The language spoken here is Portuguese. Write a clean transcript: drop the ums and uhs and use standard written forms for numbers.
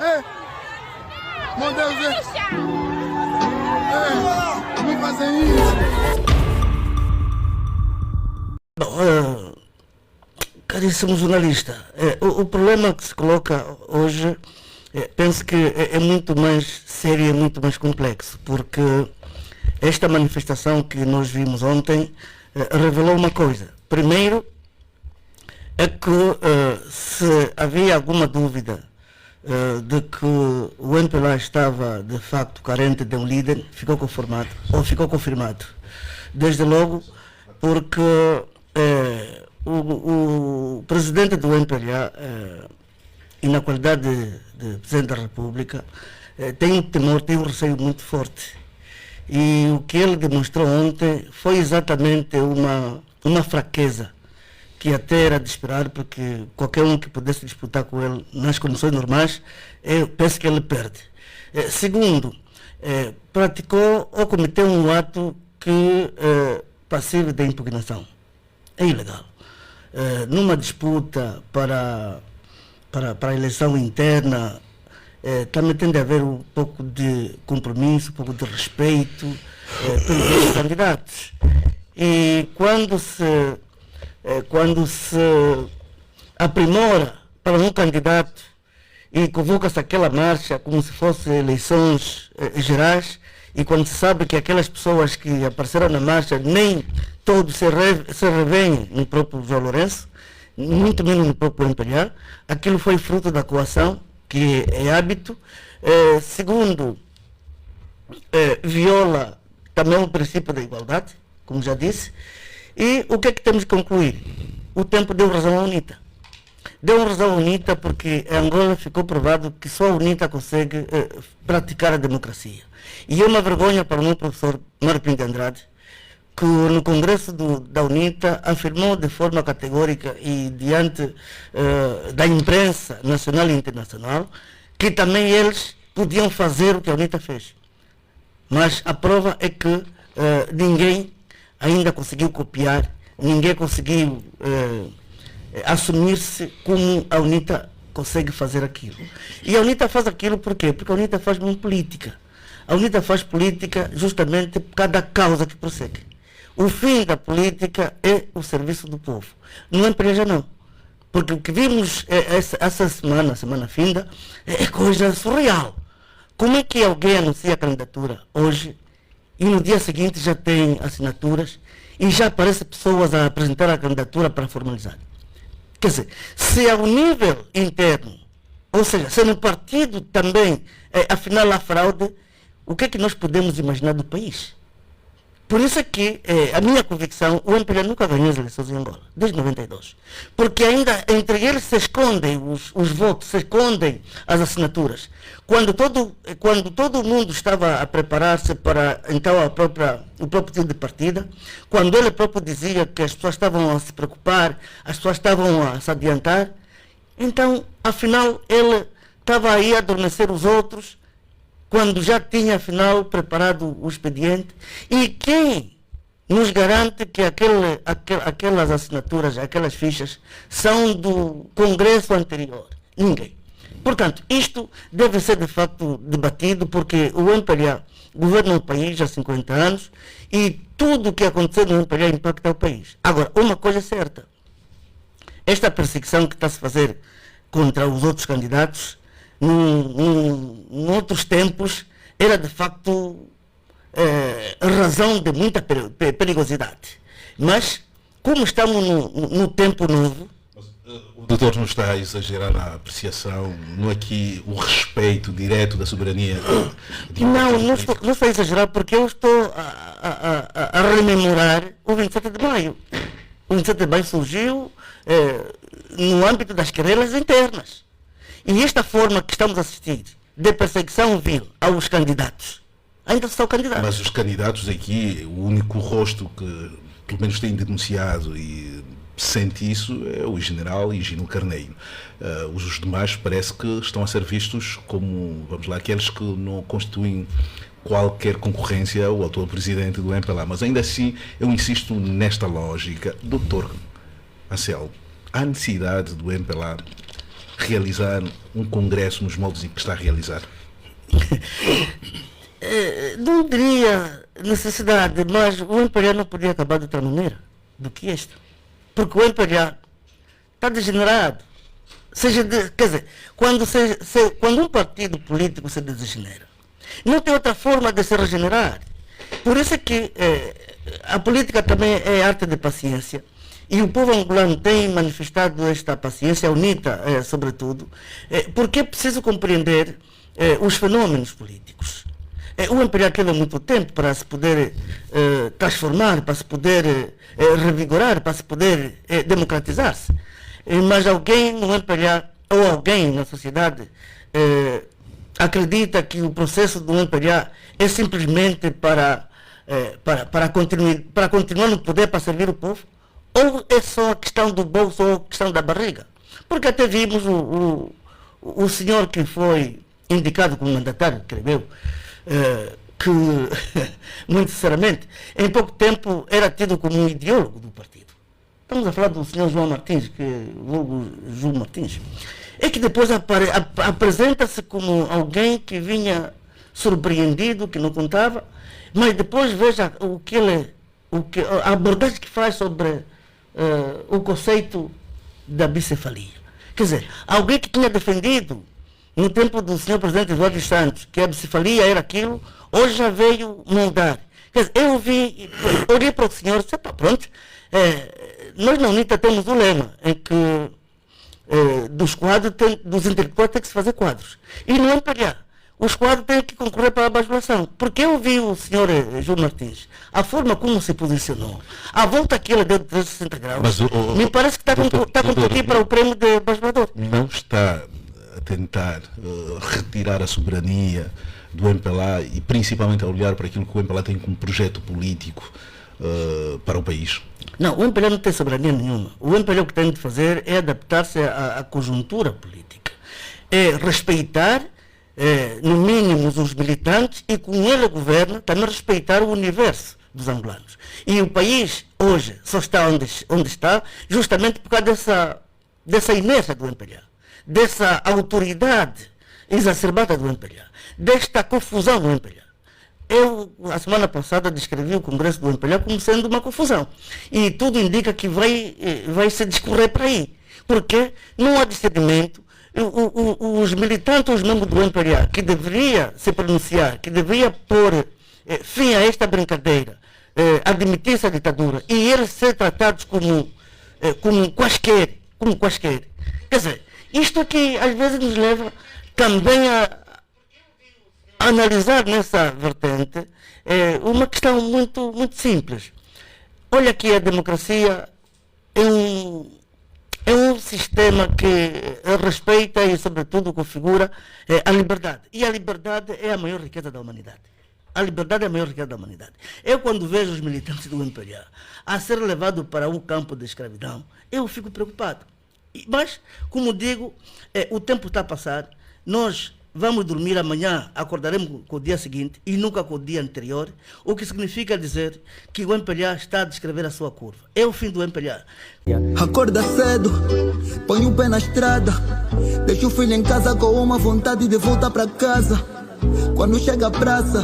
Meu Deus, não fazem isso. Bom, caríssimo jornalista, o problema que se coloca hoje, penso que é muito mais sério e muito mais complexo, porque esta manifestação que nós vimos ontem revelou uma coisa. Primeiro, é que se havia alguma dúvida de que o MPLA estava de facto carente de um líder, ficou confirmado. Desde logo, porque o presidente do MPLA, e na qualidade de presidente da República, tem um temor, tem um receio muito forte. E o que ele demonstrou ontem foi exatamente uma fraqueza que até era de esperar, porque qualquer um que pudesse disputar com ele nas condições normais, eu penso que ele perde. Segundo, praticou ou cometeu um ato que passivo de impugnação. É ilegal. Numa disputa para a eleição interna, também tem de haver um pouco de compromisso, um pouco de respeito pelos candidatos. E quando se aprimora para um candidato e convoca-se aquela marcha como se fossem eleições gerais, e quando se sabe que aquelas pessoas que apareceram na marcha nem todos se revêem no próprio João Lourenço, muito menos no próprio MPLA, aquilo foi fruto da coação, que é hábito. Segundo, viola também o princípio da igualdade, como já disse. E o que é que temos que concluir? O tempo deu razão à UNITA. Deu razão à UNITA porque em Angola ficou provado que só a UNITA consegue praticar a democracia. E é uma vergonha para o meu professor Mário Pinto de Andrade, que no Congresso da UNITA afirmou de forma categórica e diante da imprensa nacional e internacional que também eles podiam fazer o que a UNITA fez. Mas a prova é que ninguém ainda conseguiu copiar, ninguém conseguiu assumir-se como a UNITA consegue fazer aquilo. E a UNITA faz aquilo por quê? Porque a UNITA faz uma política. A UNITA faz política justamente por causa da causa que prossegue. O fim da política é o serviço do povo. Não é empresa, não. Porque o que vimos essa semana finda, é coisa surreal. Como é que alguém anuncia a candidatura hoje e no dia seguinte já tem assinaturas e já aparecem pessoas a apresentar a candidatura para formalizar? Quer dizer, se ao nível interno, ou seja, se no partido também, afinal há fraude, o que é que nós podemos imaginar do país? Por isso é que a minha convicção, o MPLA nunca ganhou as eleições em Angola, desde 92. Porque ainda entre eles se escondem os votos, se escondem as assinaturas. Quando todo mundo estava a preparar-se para então o próprio time de partida, quando ele próprio dizia que as pessoas estavam a se preocupar, as pessoas estavam a se adiantar, então, afinal, ele estava aí a adormecer os outros, quando já tinha, afinal, preparado o expediente. E quem nos garante que aquelas assinaturas, aquelas fichas, são do Congresso anterior? Ninguém. Portanto, isto deve ser, de facto, debatido, porque o MPLA governa o país há 50 anos e tudo o que aconteceu no MPLA impacta o país. Agora, uma coisa é certa. Esta perseguição que está a se fazer contra os outros candidatos, em outros tempos, era de facto razão de muita perigosidade. Mas, como estamos no tempo novo... O doutor não está a exagerar na apreciação, não é que o respeito direto da soberania... Não estou a exagerar, porque eu estou a rememorar o 27 de maio. O 27 de maio surgiu no âmbito das querelhas internas. E esta forma que estamos a assistir de perseguição vil aos candidatos, ainda são candidatos. Mas os candidatos aqui, o único rosto que pelo menos tem denunciado e sente isso é o general Higino Carneiro. Os demais parece que estão a ser vistos como, vamos lá, aqueles que não constituem qualquer concorrência ao atual presidente do MPLA. Mas ainda assim, eu insisto nesta lógica. Doutor Anselmo, há necessidade do MPLA realizar um congresso nos moldes em que está a realizar? Não diria necessidade, mas o MPLA não podia acabar de outra maneira do que esta. Porque o MPLA está degenerado. Quer dizer, quando um partido político se degenera, não tem outra forma de se regenerar. Por isso é que a política também é arte de paciência. E o povo angolano tem manifestado esta paciência, a UNITA, sobretudo, porque é preciso compreender os fenômenos políticos. O MPLA teve muito tempo para se poder transformar, para se poder revigorar, para se poder democratizar-se. Mas alguém no MPLA, ou alguém na sociedade, acredita que o processo do MPLA é simplesmente para continuar no poder, para servir o povo? Ou é só a questão do bolso ou a questão da barriga? Porque até vimos o senhor que foi indicado como mandatário, escreveu, que, muito sinceramente, em pouco tempo era tido como um ideólogo do partido. Estamos a falar do senhor João Martins, João Martins. É que depois apresenta-se como alguém que vinha surpreendido, que não contava, mas depois veja a abordagem que faz sobre o conceito da bicefalia. Quer dizer, alguém que tinha defendido no tempo do senhor presidente Eduardo Santos que a bicefalia era aquilo, hoje já veio mudar. Quer dizer, eu olhei para o senhor e disse, pronto, nós na UNITA temos um lema em que dos intelectuais tem que se fazer quadros. E no MPLA, os quadros têm que concorrer para a bajulação. Porque eu vi o senhor João Martins, a forma como se posicionou, a volta que ele deu de 360 graus, mas me parece que está a concorrer para o prêmio de bajulador. Não está a tentar retirar a soberania do MPLA e principalmente a olhar para aquilo que o MPLA tem como projeto político para o país? Não, o MPLA não tem soberania nenhuma. O MPLA o que tem de fazer é adaptar-se à conjuntura política. É respeitar, no mínimo, os militantes e com ele governa, também respeitar o universo dos angolanos. E o país, hoje, só está onde está, justamente por causa dessa inércia do MPLA, dessa autoridade exacerbada do MPLA, desta confusão do MPLA. Eu, a semana passada, descrevi o Congresso do MPLA como sendo uma confusão. E tudo indica que vai se discorrer para aí. Porque não há discernimento. Os militantes, os membros do MPLA, que deveria se pronunciar, que deveria pôr fim a esta brincadeira, admitir essa ditadura, e eles ser tratados como quaisquer. Quer dizer, isto aqui às vezes nos leva também a analisar nessa vertente uma questão muito, muito simples. Olha que a democracia é um sistema que respeita e, sobretudo, configura a liberdade. E a liberdade é a maior riqueza da humanidade. A liberdade é a maior riqueza da humanidade. Eu, quando vejo os militantes do MPLA a ser levados para um campo de escravidão, eu fico preocupado. Mas, como digo, o tempo está a passar, nós vamos dormir amanhã, acordaremos com o dia seguinte e nunca com o dia anterior, o que significa dizer que o MPLA está a descrever a sua curva. É o fim do MPLA. Acorda cedo, põe o pé na estrada, deixa o filho em casa com uma vontade de voltar para casa. Quando chega a praça,